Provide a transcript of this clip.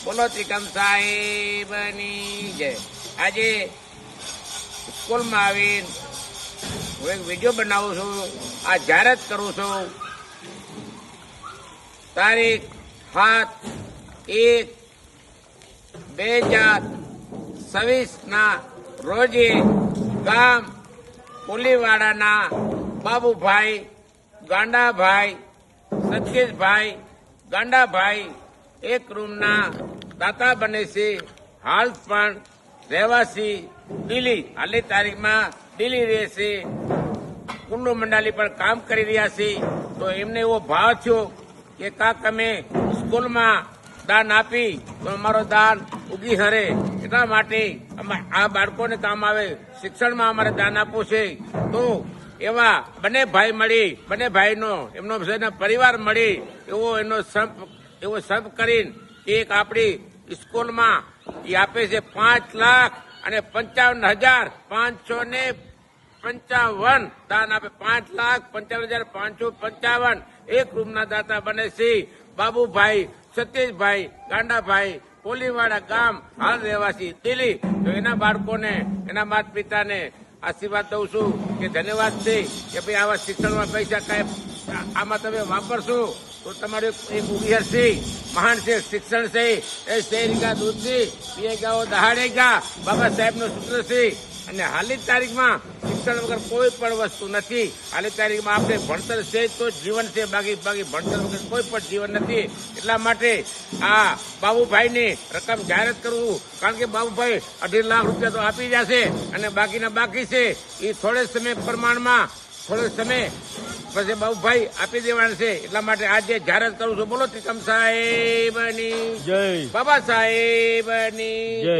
બોલો ત્રિકમ સાહેબની જય. આજે સ્કૂલમાં આવીને હું એક વિડીયો બનાવું છું, આ જાહેરાત કરું છું. તારીખ 7/1/2026 રોજે ગામ કોલીવાડાના બાબુભાઈ ગાંડાભાઈ સતીશભાઈ ગાંડાભાઈ એક રૂમના દાતા બને છે. હાલ પણ રહેવાસી દિલ્હી, હાલની તારીખમાં દિલ્હી રહેશે. કુંડુ મંડાલી પણ કામ કરી રહ્યા છે. તો એમને એવો ભાવ થયો કે કાક અમે સ્કૂલમાં દાન આપી તો અમારો દાન ઉગી હરે. એટલા માટે આ બાળકોને કામ આવે, શિક્ષણમાં અમારે દાન આપવું છે. તો એવા બંને ભાઈ મળી, બંને ભાઈનો એમનો પરિવાર મળી એવો સંપ કરીને એક આપણી સ્કૂલમાં એ આપે છે 5,55,555 દાન આપે. 5,55,555 એક રૂમના દાતા બને છે. બાબુભાઈ સતીશભાઈ ગાંડાભાઈ કોલીવાડા ગામ, હાલ રહેવાસી દિલ્હી. તો એના બાળકોને, એના માતા પિતાને આશીર્વાદ દઉં છું કે ધન્યવાદ છે કે ભાઈ આવા શિક્ષણમાં પૈસા કાંઈ આમાં તમે વાપરશો તો તમારું એક ઉગિયર છે, મહાન છે, શિક્ષણ છે. એ શેરીકા દૂધથી પીએગા દહાડેગા, બાબા સાહેબનું સૂત્ર છે. અને હાલની તારીખમાં શિક્ષણ વગર કોઈ પણ વસ્તુ નથી. હાલની તારીખમાં આપણે ભણતર છે તો જીવન છે, બાકી ભણતર વગર કોઈ પણ જીવન નથી. એટલા માટે આ બાબુભાઈની રકમ જાહેરાત કરવું, કારણ કે બાબુભાઈ 2.5 લાખ રૂપિયા તો આપી જશે અને બાકીના બાકી છે એ થોડે સમય પ્રમાણમાં થોડો સમય પછી બાબુભાઈ આપી દેવાના છે. એટલા માટે આજે જાહેરાત કરું છું. બોલો ત્રિકમ સાહેબની જય, બાબા સાહેબની જય.